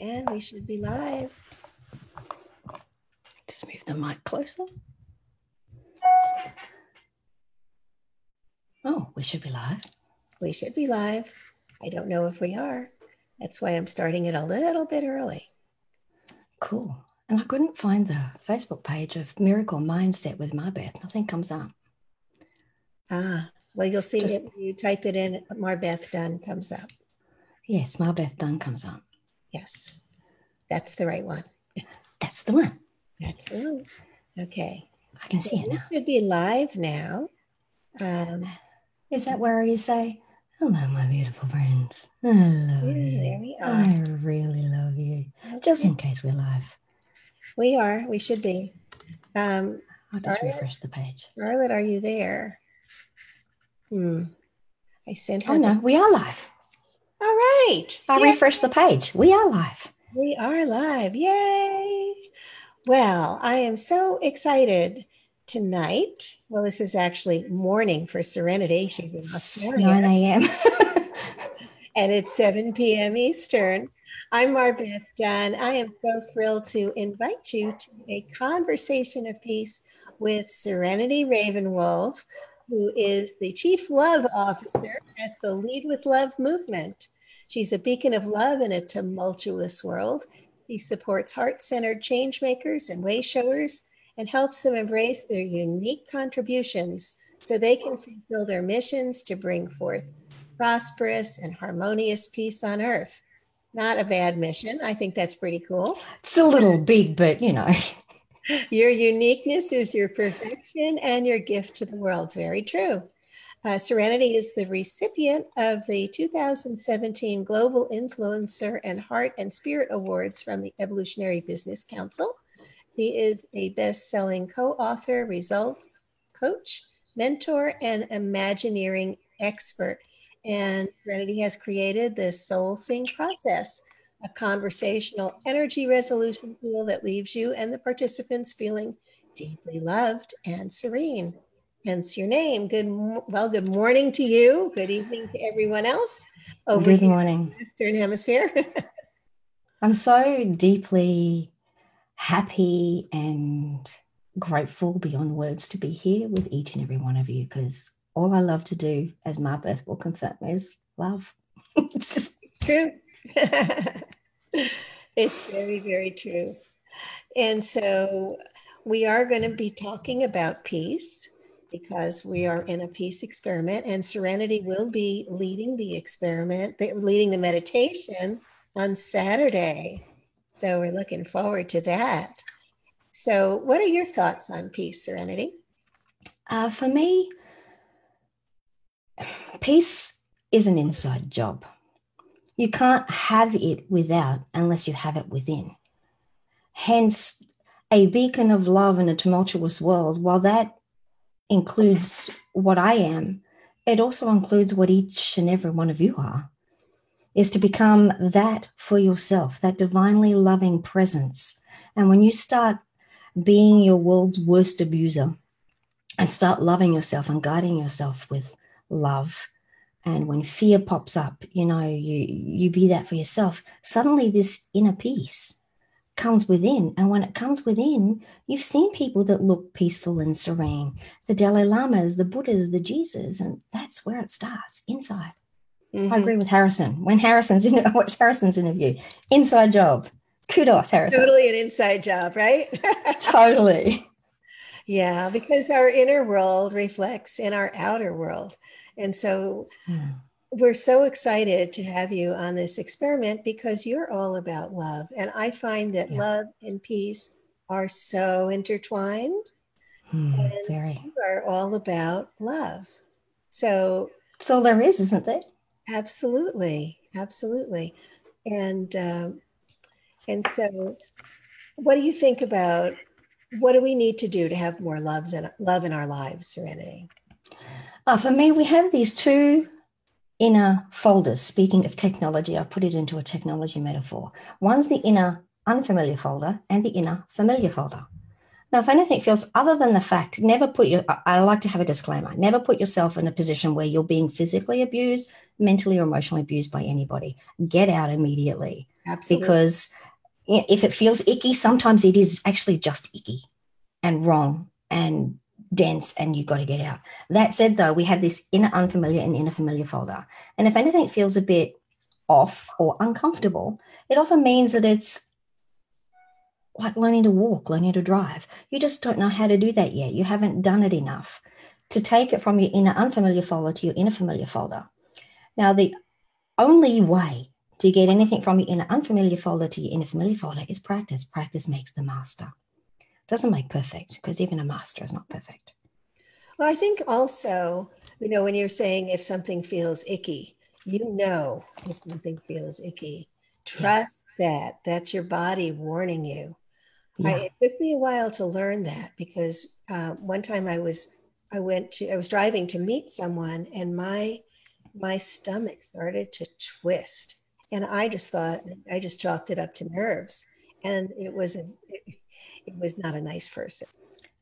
And we should be live. Just move the mic closer. Oh, we should be live. We should be live. I don't know if we are. That's why I'm starting it a little bit early. Cool. And I couldn't find the Facebook page of Miracle Mindset with MarBeth. Nothing comes up. Well, you'll see if you type it in, MarBeth Dunn comes up. Yes, MarBeth Dunn comes up. Yes, that's the right one. That's the one. That's the one. Okay. I can see it now. We should be live now. Is that where you say, hello, my beautiful friends. I love you. There we are. I really love you. Okay. Just in case we're live. We are. We should be. I'll just refresh the page. Charlotte, are you there? I sent her. Oh, no, we are live. All right. I refreshed the page. We are live. We are live. Yay. Well, I am so excited tonight. Well, this is actually morning for Serenity. She's in Australia. 9 a.m. And it's 7 p.m. Eastern. I'm MarBeth Dunn. I am so thrilled to invite you to a conversation of peace with Serenity Ravenwolf, who is the Chief Love Officer at the Lead with Love movement. She's a beacon of love in a tumultuous world. She supports heart-centered change makers and way showers and helps them embrace their unique contributions so they can fulfill their missions to bring forth prosperous and harmonious peace on earth. Not a bad mission. I think that's pretty cool. It's a little big, but you know. Your uniqueness is your perfection and your gift to the world. Very true. Serenity is the recipient of the 2017 Global Influencer and Heart and Spirit Awards from the Evolutionary Business Council. He is a best-selling co-author, results coach, mentor, and Imagineering expert. And Serenity has created the Soul Sync process, a conversational energy resolution tool that leaves you and the participants feeling deeply loved and serene. Hence your name. Good morning to you. Good evening to everyone else over Good here morning. in the Western Hemisphere. I'm so deeply happy and grateful beyond words to be here with each and every one of you, because all I love to do, as MarBeth will confirm, is love. It's true. It's very, very true. And so we are going to be talking about peace because we are in a peace experiment, and Serenity will be leading the experiment, leading the meditation on Saturday. So we're looking forward to that. So what are your thoughts on peace, Serenity? For me, peace is an inside job. You can't have it without unless you have it within. Hence, a beacon of love in a tumultuous world, while that includes what I am, it also includes what each and every one of you are, is to become that for yourself, that divinely loving presence. And when you start being your world's worst abuser and start loving yourself and guiding yourself with love, and when fear pops up, you know, you be that for yourself, suddenly this inner peace comes within. And when it comes within, you've seen people that look peaceful and serene, the Dalai Lamas, the Buddhas, the Jesus, and that's where it starts, inside. Mm-hmm. I agree with Harrison. When I watched Harrison's interview, inside job. Kudos, Harrison. Totally an inside job, right? Totally. Yeah, because our inner world reflects in our outer world. And so we're so excited to have you on this experiment because you're all about love. And I find that love and peace are so intertwined. And very. you are all about love. So that's all there is, isn't there? Absolutely. Absolutely. And so what do you think about, what do we need to do to have more love in our lives, Serenity? For me, we have these two inner folders. Speaking of technology, I put it into a technology metaphor. One's the inner unfamiliar folder and the inner familiar folder. Now, if anything feels, other than the fact, I like to have a disclaimer, never put yourself in a position where you're being physically abused, mentally or emotionally abused by anybody. Get out immediately. Absolutely. Because if it feels icky, sometimes it is actually just icky and wrong and dense, and you've got to get out. That said, though, we have this inner unfamiliar and inner familiar folder. And if anything feels a bit off or uncomfortable, it often means that it's like learning to walk, learning to drive. You just don't know how to do that yet. You haven't done it enough to take it from your inner unfamiliar folder to your inner familiar folder. Now, the only way to get anything from your inner unfamiliar folder to your inner familiar folder is practice. Practice makes the master. Doesn't make perfect, because even a master is not perfect. Well, I think also, when you're saying if something feels icky, if something feels icky, trust that that's your body warning you. Yeah. It took me a while to learn that, because one time I was driving to meet someone, and my stomach started to twist, and I just chalked it up to nerves, and it was not a nice person.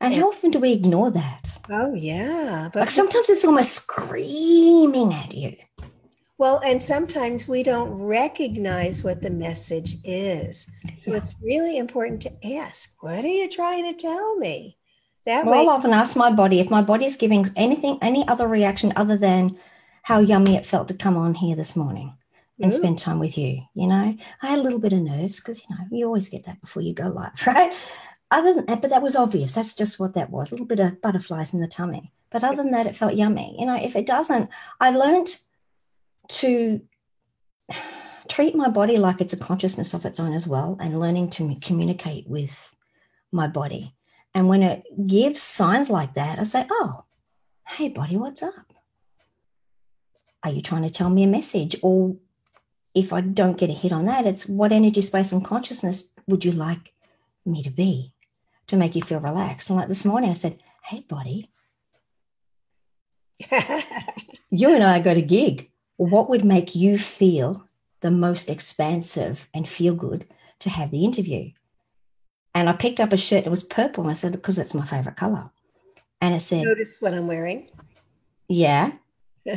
And how often do we ignore that? Oh yeah, like sometimes it's almost screaming at you. Well, and sometimes we don't recognize what the message is. So it's really important to ask, what are you trying to tell me? I'll often ask my body if my body is giving any other reaction other than how yummy it felt to come on here this morning and spend time with you. I had a little bit of nerves because, you always get that before you go live, right? Other than that, but that was obvious. That's just what that was, a little bit of butterflies in the tummy. But other than that, it felt yummy. If it doesn't, I learned to treat my body like it's a consciousness of its own as well, and learning to communicate with my body. And when it gives signs like that, I say, oh, hey, body, what's up? Are you trying to tell me a message? Or if I don't get a hit on that, it's what energy, space, and consciousness would you like me to be to make you feel relaxed? And like this morning, I said, hey, body, you and I got a gig. What would make you feel the most expansive and feel good to have the interview? And I picked up a shirt. It was purple. And I said, because it's my favorite color. And it said, notice what I'm wearing. Yeah.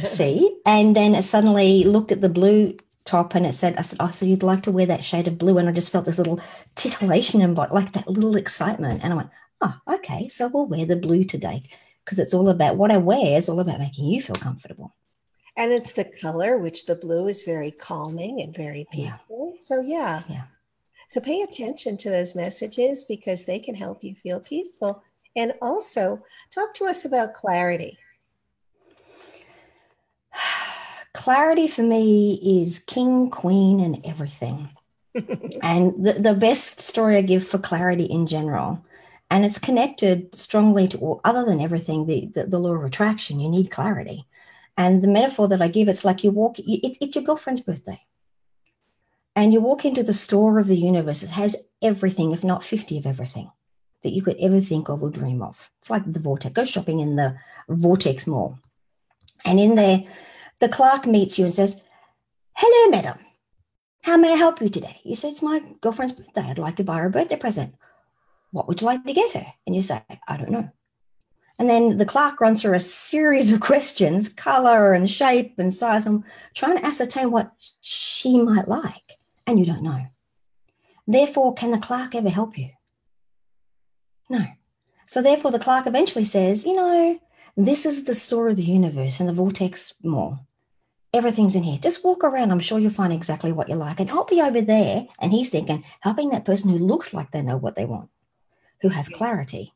See? And then it suddenly looked at the blue top, and I said, oh, so you'd like to wear that shade of blue? And I just felt this little titillation in body, like that little excitement. And I went, oh, okay, so we'll wear the blue today, because it's all about what I wear is all about making you feel comfortable. And it's the color, which the blue is very calming and very peaceful. Yeah. So yeah. So pay attention to those messages, because they can help you feel peaceful. And also talk to us about clarity. Clarity for me is king, queen, and everything. And the best story I give for clarity in general, and it's connected strongly to all, other than everything, the law of attraction. You need clarity. And the metaphor that I give, it's like it's your girlfriend's birthday. And you walk into the store of the universe. It has everything, if not 50 of everything that you could ever think of or dream of. It's like the Vortex. Go shopping in the Vortex mall. And in there, the clerk meets you and says, hello, madam. How may I help you today? You say, it's my girlfriend's birthday. I'd like to buy her a birthday present. What would you like to get her? And you say, I don't know. And then the clerk runs through a series of questions, color and shape and size, and trying to ascertain what she might like. And you don't know. Therefore, can the clerk ever help you? No. So therefore, the clerk eventually says, this is the store of the universe and the Vortex mall. Everything's in here. Just walk around. I'm sure you'll find exactly what you like. And I'll be over there. And he's thinking, helping that person who looks like they know what they want, who has clarity.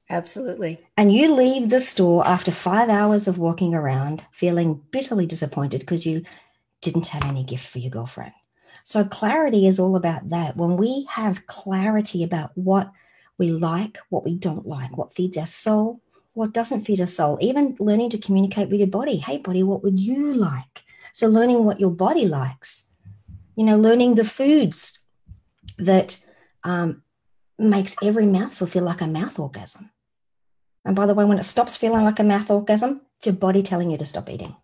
Absolutely. And you leave the store after 5 hours of walking around feeling bitterly disappointed because you didn't have any gift for your girlfriend. So clarity is all about that. When we have clarity about what we like, what we don't like, what feeds our soul, what doesn't feed our soul, even learning to communicate with your body. Hey, body, what would you like? So learning what your body likes, learning the foods that makes every mouthful feel like a mouth orgasm. And by the way, when it stops feeling like a mouth orgasm, it's your body telling you to stop eating.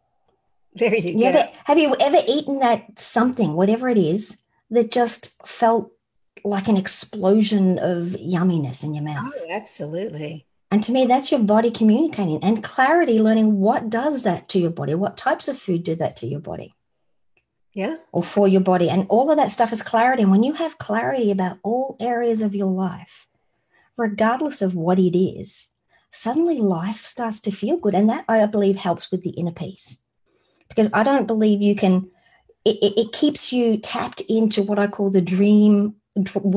There you go. Have you ever eaten that something, whatever it is, that just felt like an explosion of yumminess in your mouth? Oh, absolutely. And to me, that's your body communicating. And clarity, learning what does that to your body, what types of food do that to your body. Yeah. or for your body. And all of that stuff is clarity. And when you have clarity about all areas of your life, regardless of what it is, suddenly life starts to feel good. And that, I believe, helps with the inner peace. Because I don't believe you can, it keeps you tapped into what I call the dream,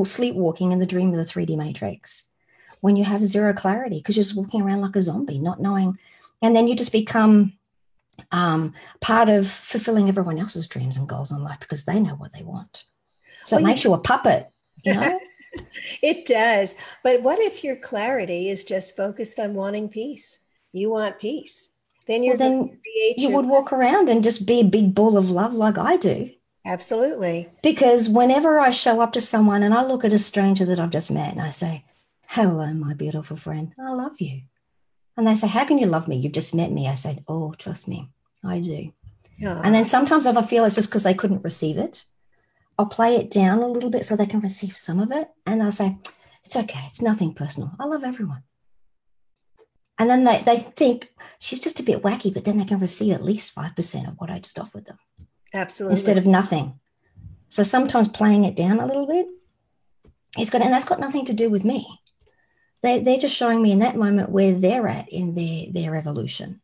sleepwalking in the dream of the 3D matrix. When you have zero clarity, because you're just walking around like a zombie, not knowing. And then you just become part of fulfilling everyone else's dreams and goals in life because they know what they want. So it makes you a puppet, you know? It does. But what if your clarity is just focused on wanting peace? You want peace. Then you're going to create you would walk around and just be a big ball of love like I do. Absolutely. Because whenever I show up to someone and I look at a stranger that I've just met and I say, hello, my beautiful friend, I love you. And they say, how can you love me? You've just met me. I say, oh, trust me, I do. Aww. And then sometimes if I feel it's just because they couldn't receive it, I'll play it down a little bit so they can receive some of it. And I'll say, it's okay. It's nothing personal. I love everyone. And then they think she's just a bit wacky, but then they can receive at least 5% of what I just offered them. Absolutely. Instead of nothing. So sometimes playing it down a little bit is good. And that's got nothing to do with me. They're just showing me in that moment where they're at in their evolution.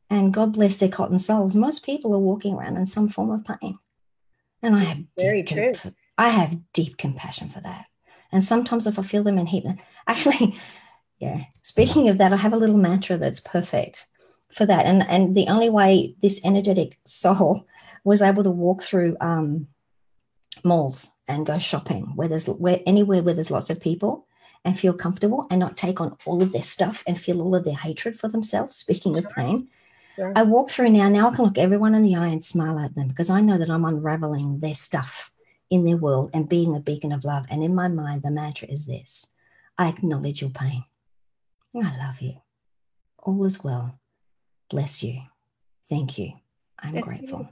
And God bless their cotton souls. Most people are walking around in some form of pain. And I have deep compassion for that. And sometimes if I feel them in heat, actually, yeah, speaking of that, I have a little mantra that's perfect for that. And the only way this energetic soul was able to walk through malls and go shopping anywhere where there's lots of people and feel comfortable and not take on all of their stuff and feel all of their hatred for themselves, speaking of pain. Sure. I walk through now I can look everyone in the eye and smile at them because I know that I'm unraveling their stuff in their world and being a beacon of love. And in my mind, the mantra is this: I acknowledge your pain. I love you. All is well. Bless you. Thank you. I'm grateful. Beautiful.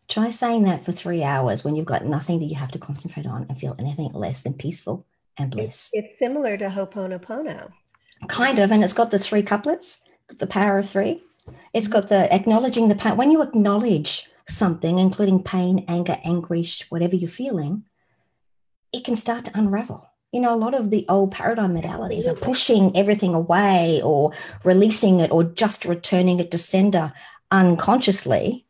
Try saying that for 3 hours when you've got nothing that you have to concentrate on and feel anything less than peaceful and bliss. It's similar to Ho'oponopono. Kind of, and it's got the 3 couplets, the power of 3. It's got the acknowledging the pain. When you acknowledge something, including pain, anger, anguish, whatever you're feeling, it can start to unravel. You know, a lot of the old paradigm modalities are pushing everything away or releasing it or just returning it to sender unconsciously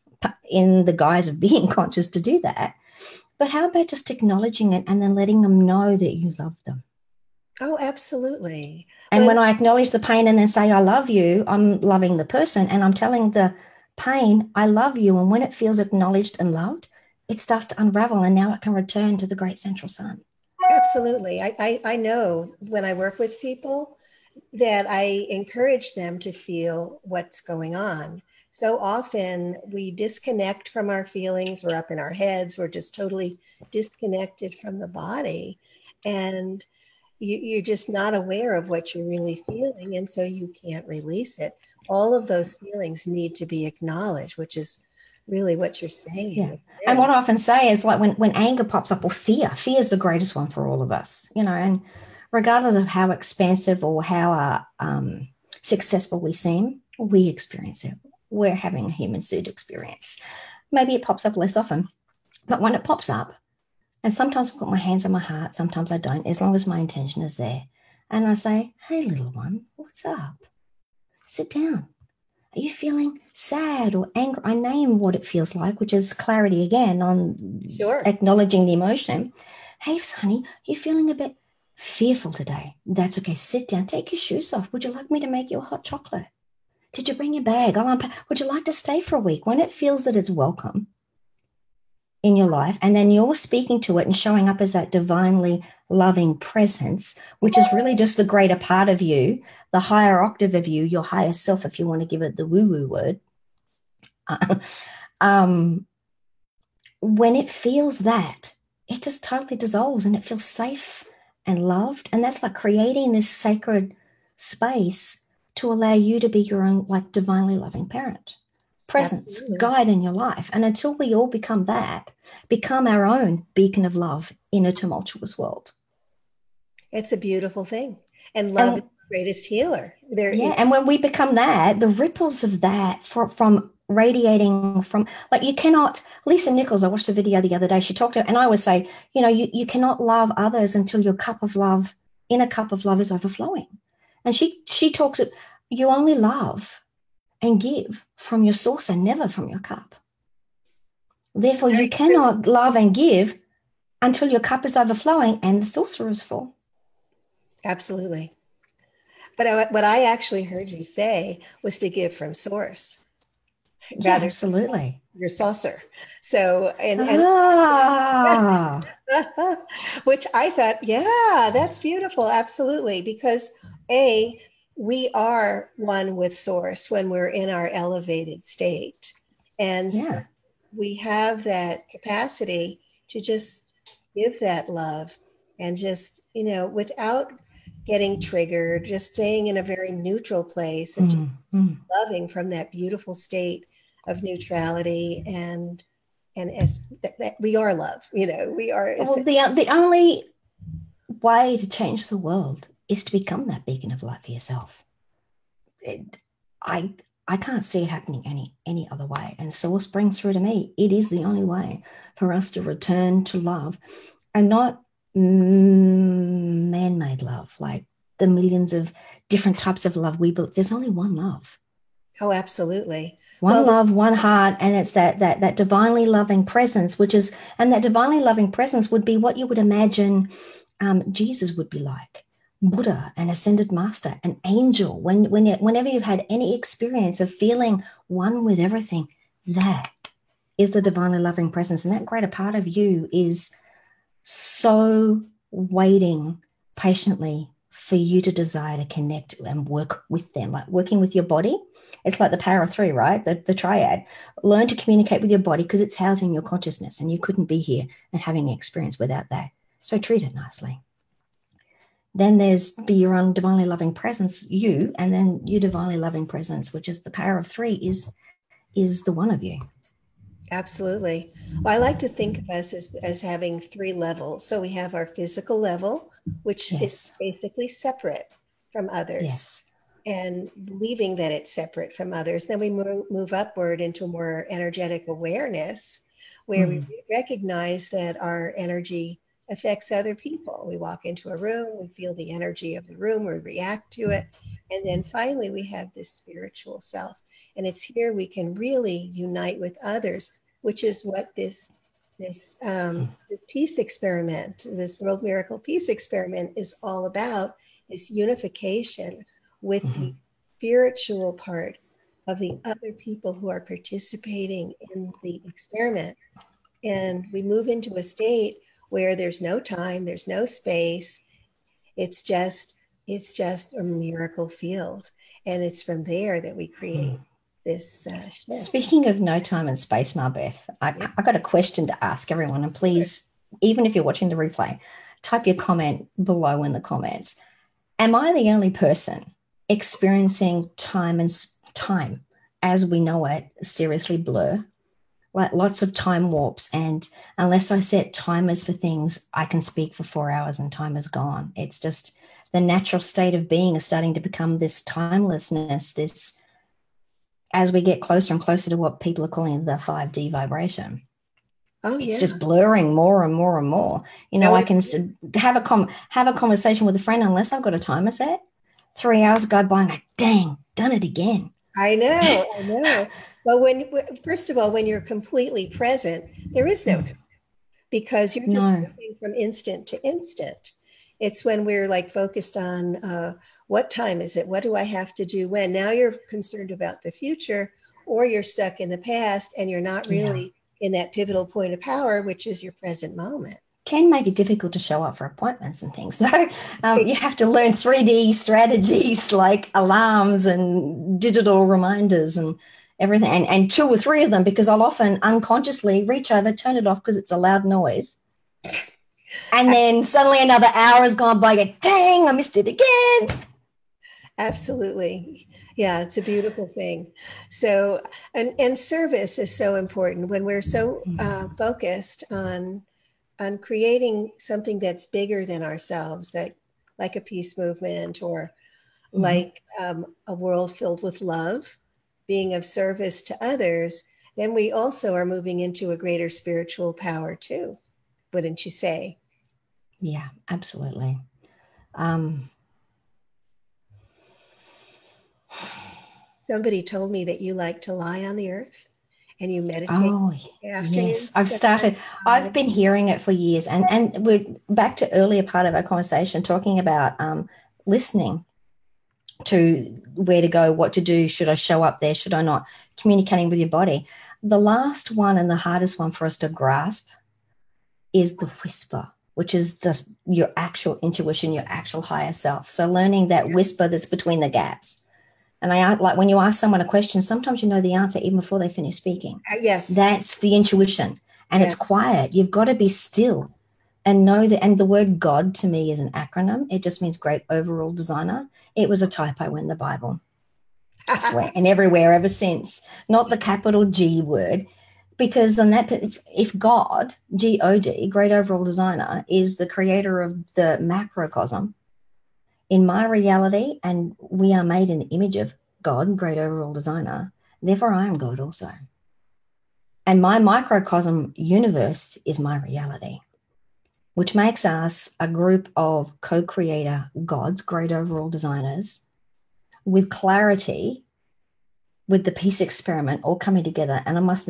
in the guise of being conscious to do that. But how about just acknowledging it and then letting them know that you love them? Oh, absolutely. And when I acknowledge the pain and then say, I love you, I'm loving the person and I'm telling the pain, I love you. And when it feels acknowledged and loved, it starts to unravel and now it can return to the great central sun. Absolutely. I know when I work with people that I encourage them to feel what's going on. So often we disconnect from our feelings. We're up in our heads. We're just totally disconnected from the body. And you're just not aware of what you're really feeling. And so you can't release it. All of those feelings need to be acknowledged, which is really what you're saying. Yeah. And what I often say is like when anger pops up or fear is the greatest one for all of us, you know, and regardless of how expansive or how successful we seem, we experience it. We're having a human suit experience. Maybe it pops up less often, but when it pops up, and sometimes I put my hands on my heart, sometimes I don't, as long as my intention is there. And I say, hey, little one, what's up? Sit down. Are you feeling sad or angry? I name what it feels like, which is clarity again on acknowledging the emotion. Hey, honey, you're feeling a bit fearful today. That's okay. Sit down. Take your shoes off. Would you like me to make you a hot chocolate? Did you bring your bag? Would you like to stay for a week? When it feels that it's welcome in your life, and then you're speaking to it and showing up as that divinely loving presence, which is really just the greater part of you, the higher octave of you, your higher self, if you want to give it the woo-woo word. When it feels that, it just totally dissolves and it feels safe and loved. And that's like creating this sacred space to allow you to be your own like divinely loving parent. Presence, absolutely. Guide in your life. And until we all become our own beacon of love in a tumultuous world. It's a beautiful thing. And love is the greatest healer. And when we become that, the ripples of that from radiating from, like, you cannot, Lisa Nichols, I watched a video the other day, she talked to, and I always say, you cannot love others until your inner cup of love is overflowing. And she talks, you only love and give from your source and never from your cup. Therefore, you cannot love and give until your cup is overflowing and the saucer is full. Absolutely. But what I actually heard you say was to give from source. Yeah, absolutely. Your saucer. So, which I thought, yeah, that's beautiful. Absolutely. Because we are one with source when we're in our elevated state. And so we have that capacity to just give that love and just, without getting triggered, just staying in a very neutral place and just loving from that beautiful state of neutrality and as that we are love, we are. Well, the only way to change the world is to become that beacon of light for yourself. I can't see it happening any other way. And source brings through to me, it is the only way for us to return to love, and not man-made love, like the millions of different types of love we built. There's only one love. Oh, absolutely. One love, one heart, and it's that divinely loving presence, and that divinely loving presence would be what you would imagine Jesus would be like, Buddha, an ascended master, an angel. Whenever you've had any experience of feeling one with everything, that is the divinely loving presence. And that greater part of you is so waiting patiently for you to desire to connect and work with them, like working with your body. It's like the power of three, right? The triad. Learn to communicate with your body because it's housing your consciousness, and you couldn't be here and having an experience without that. So treat it nicely. Then there's be your own divinely loving presence, you, and then your divinely loving presence, which is the power of three, is the one of you. Absolutely. Well, I like to think of us as having three levels. So we have our physical level, which is basically separate from others, and believing that it's separate from others. Then we move upward into a more energetic awareness, where we recognize that our energy affects other people. We walk into a room, we feel the energy of the room, we react to it. And then finally, we have this spiritual self. And it's here we can really unite with others, which is what this peace experiment, this World Miracle Peace Experiment is all about, this unification with the spiritual part of the other people who are participating in the experiment. And we move into a state where there's no time, there's no space. It's just a miracle field. And it's from there that we create this shift. Speaking of no time and space, MarBeth, I got a question to ask everyone. And please, even if you're watching the replay, type your comment below in the comments. Am I the only person experiencing time as we know it seriously blur? Like lots of time warps, and unless I set timers for things, I can speak for 4 hours and time is gone. It's just the natural state of being is starting to become this timelessness, this, as we get closer and closer to what people are calling the 5D vibration. It's just blurring more and more and more. I can have a conversation with a friend, unless I've got a timer set, 3 hours go by and dang, done it again. I know. Well, first of all, when you're completely present, there is no time, because you're just moving from instant to instant. It's when we're like focused on what time is it? What do I have to do when? Now you're concerned about the future, or you're stuck in the past and you're not really in that pivotal point of power, which is your present moment. Can make it difficult to show up for appointments and things, though. You have to learn 3D strategies like alarms and digital reminders and everything, and 2 or 3 of them, because I'll often unconsciously reach over, turn it off because it's a loud noise. And then suddenly another hour has gone by, dang, I missed it again. Absolutely. Yeah, it's a beautiful thing. So, and service is so important when we're so focused on creating something that's bigger than ourselves, that like a peace movement, or like a world filled with love. being of service to others, then we also are moving into a greater spiritual power too, wouldn't you say? Yeah, absolutely. Somebody told me that you like to lie on the earth and you meditate Oh, afternoon. yes. I've been hearing it for years. And we're back to earlier part of our conversation talking about listening to where to go, what to do, should I show up there, should I not, communicating with your body. The last one and the hardest one for us to grasp is the whisper, which is your actual intuition, your actual higher self. So learning that whisper that's between the gaps. And like when you ask someone a question, sometimes you know the answer even before they finish speaking. Yes. That's the intuition. And it's quiet. You've got to be still and know that. And the word God to me is an acronym. It just means great overall designer. It was a typo in the Bible, I swear, and everywhere ever since. Not the capital G word, because on that, if God, G-O-D, great overall designer, is the creator of the macrocosm, in my reality, and we are made in the image of God, great overall designer, therefore I am God also. And my microcosm universe is my reality, which makes us a group of co-creator gods, great overall designers, with clarity, with the peace experiment all coming together. And I must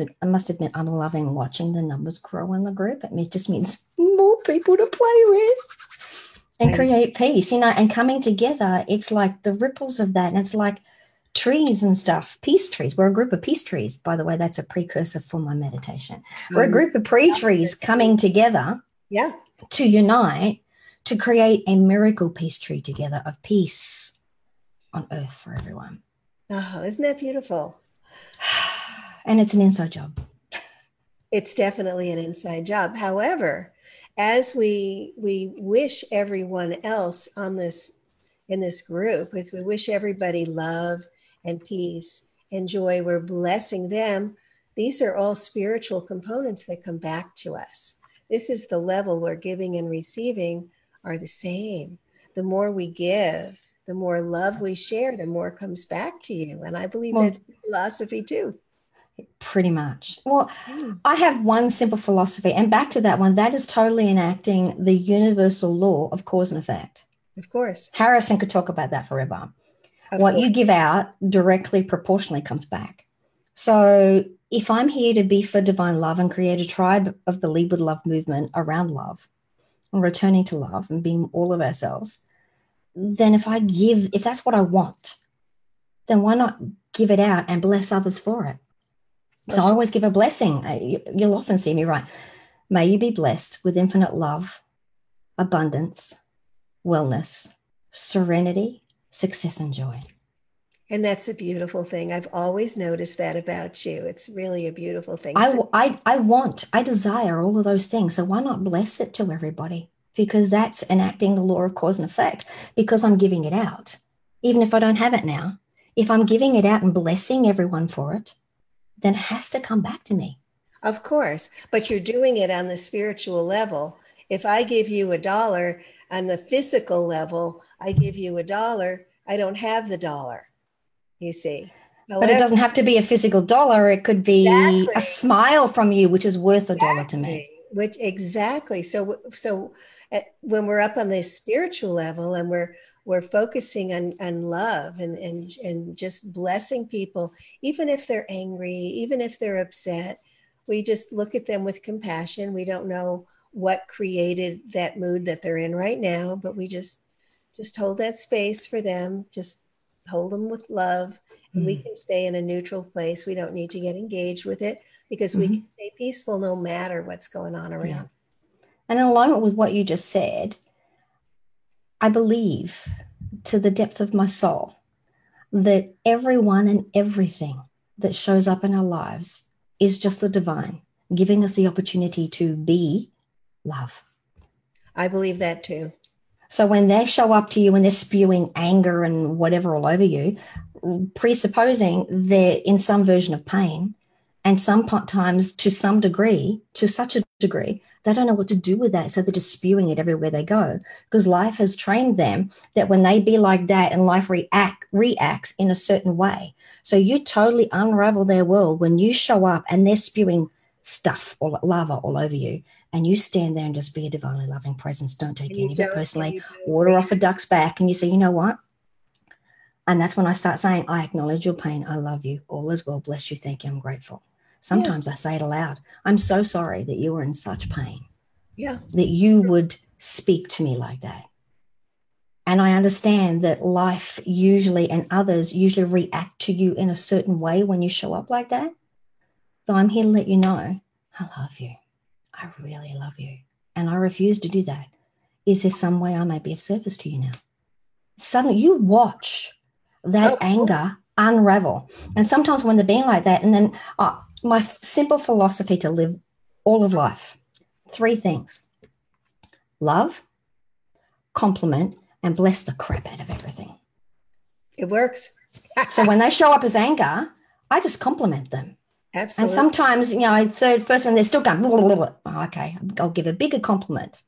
admit, I'm loving watching the numbers grow in the group. It just means more people to play with and create peace, and coming together. It's like the ripples of that. And it's like trees and stuff, peace trees. We're a group of peace trees. By the way, that's a precursor for my meditation. We're a group of trees coming together to unite, to create a miracle peace tree together of peace on earth for everyone. Oh, isn't that beautiful? And it's an inside job. It's definitely an inside job. However, as we wish everyone else in this group, as we wish everybody love and peace and joy, we're blessing them. These are all spiritual components that come back to us. This is the level where giving and receiving are the same. The more we give, the more love we share, the more comes back to you. And I believe that's philosophy too. Pretty much. Well, I have one simple philosophy, and back to that one, that is totally enacting the universal law of cause and effect. Of course. Harrison could talk about that forever. What you give out directly proportionally comes back. So if I'm here to be for divine love and create a tribe of the Lead with Love movement around love and returning to love and being all of ourselves, then if that's what I want, then why not give it out and bless others for it? So I always give a blessing. You'll often see me write, may you be blessed with infinite love, abundance, wellness, serenity, success, and joy. And that's a beautiful thing. I've always noticed that about you. It's really a beautiful thing. I desire all of those things. So why not bless it to everybody? Because that's enacting the law of cause and effect, because I'm giving it out. Even if I don't have it now, if I'm giving it out and blessing everyone for it, then it has to come back to me. Of course, but you're doing it on the spiritual level. If I give you $1 on the physical level, I give you $1, I don't have the dollar, you see. However, but it doesn't have to be a physical dollar. It could be a smile from you, which is worth $1 to me. Exactly. So when we're up on the spiritual level and we're focusing on love and just blessing people, even if they're angry, even if they're upset, we just look at them with compassion. We don't know what created that mood that they're in right now, but we just hold that space for them, just hold them with love, and we can stay in a neutral place. We don't need to get engaged with it because we can stay peaceful no matter what's going on around. Yeah. And in alignment with what you just said, I believe to the depth of my soul that everyone and everything that shows up in our lives is just the divine, giving us the opportunity to be love. I believe that too. So when they show up to you and they're spewing anger and whatever all over you, presupposing they're in some version of pain And sometimes to some degree, to such a degree, they don't know what to do with that. So they're just spewing it everywhere they go, because life has trained them that when they be like that and life reacts in a certain way. So you totally unravel their world when you show up and they're spewing stuff or lava all over you, and you stand there and just be a divinely loving presence. Don't take any of it personally. Water off a duck's back, and you say, you know what? And that's when I start saying, I acknowledge your pain. I love you. All is well. Bless you. Thank you. I'm grateful. Sometimes I say it aloud. I'm so sorry that you were in such pain. Yeah. That you would speak to me like that. And I understand that life usually and others usually react to you in a certain way when you show up like that. So I'm here to let you know, I love you. I really love you. And I refuse to do that. Is there some way I may be of service to you now? Suddenly you watch that anger unravel. And sometimes when they're being like that, and then my simple philosophy to live all of life, 3 things: love, compliment, and bless the crap out of everything. It works. So when they show up as anger, I just compliment them. Absolutely. And sometimes, first one, they're still going, blah, blah, blah. Oh, okay, I'll give a bigger compliment.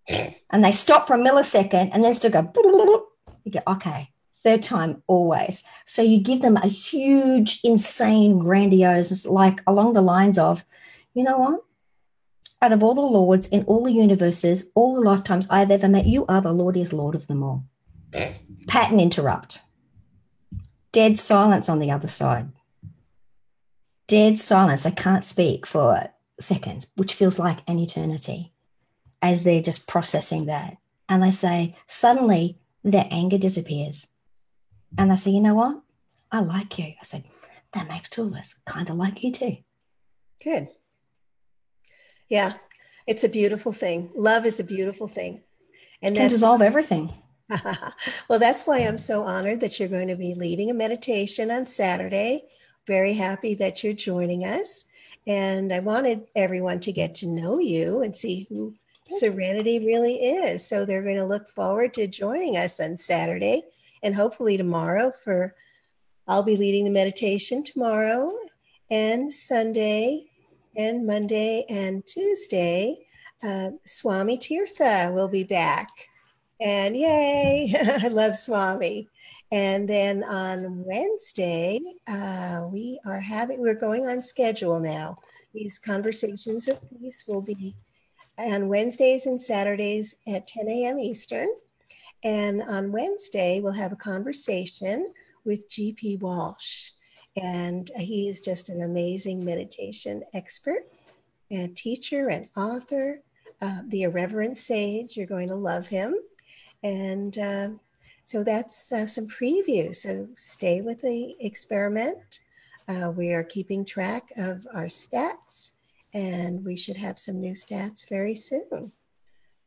And they stop for a millisecond and then still go, blah, blah, blah. You go, okay, 3rd time always. So you give them a huge, insane, grandiose, like along the lines of, you know what? Out of all the lords in all the universes, all the lifetimes I've ever met, you are the lordiest lord of them all. Pattern interrupt. Dead silence on the other side. Dead silence. I can't speak for seconds, which feels like an eternity, as they're just processing that. And they say, suddenly their anger disappears. And they say, you know what? I like you. I said, that makes 2 of us kind of like you too. Good. Yeah, it's a beautiful thing. Love is a beautiful thing. And can dissolve everything. Well, that's why I'm so honored that you're going to be leading a meditation on Saturday. Very happy that you're joining us. And I wanted everyone to get to know you and see who Serenity really is. So they're going to look forward to joining us on Saturday and hopefully tomorrow I'll be leading the meditation tomorrow and Sunday and Monday and Tuesday. Swami Tirtha will be back. And yay, I love Swami. And then on Wednesday, we're going on schedule now. These conversations of peace will be on Wednesdays and Saturdays at 10 a.m. Eastern. And on Wednesday, we'll have a conversation with G.P. Walsh. And he is just an amazing meditation expert and teacher and author, the irreverent sage. You're going to love him. And so that's some preview. So stay with the experiment. We are keeping track of our stats, and we should have some new stats very soon.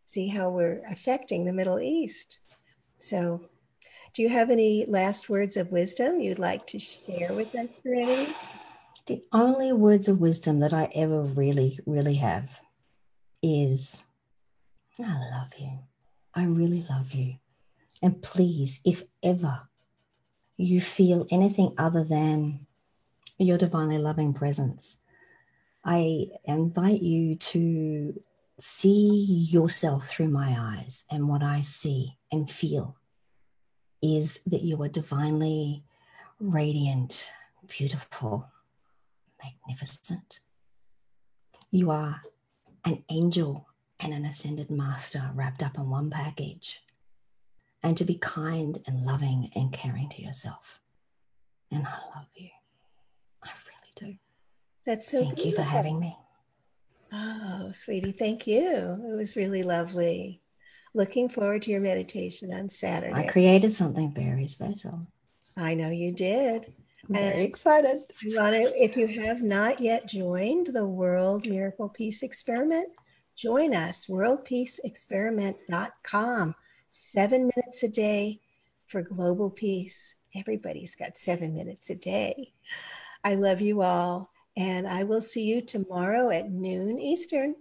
See how we're affecting the Middle East. So do you have any last words of wisdom you'd like to share with us, Serenity? The only words of wisdom that I ever really, really have is, I love you. I really love you. And please, if ever you feel anything other than your divinely loving presence, I invite you to see yourself through my eyes. And what I see and feel is that you are divinely radiant, beautiful, magnificent. You are an angel and an ascended master wrapped up in one package. And to be kind and loving and caring to yourself. And I love you. I really do. That's so Thank you for having me. Oh, sweetie, thank you. It was really lovely. Looking forward to your meditation on Saturday. I created something very special. I know you did. I'm very excited. If you have not yet joined the World Miracle Peace Experiment, join us, worldpeaceexperiment.com. 7 minutes a day for global peace. Everybody's got 7 minutes a day. I love you all, and I will see you tomorrow at noon Eastern.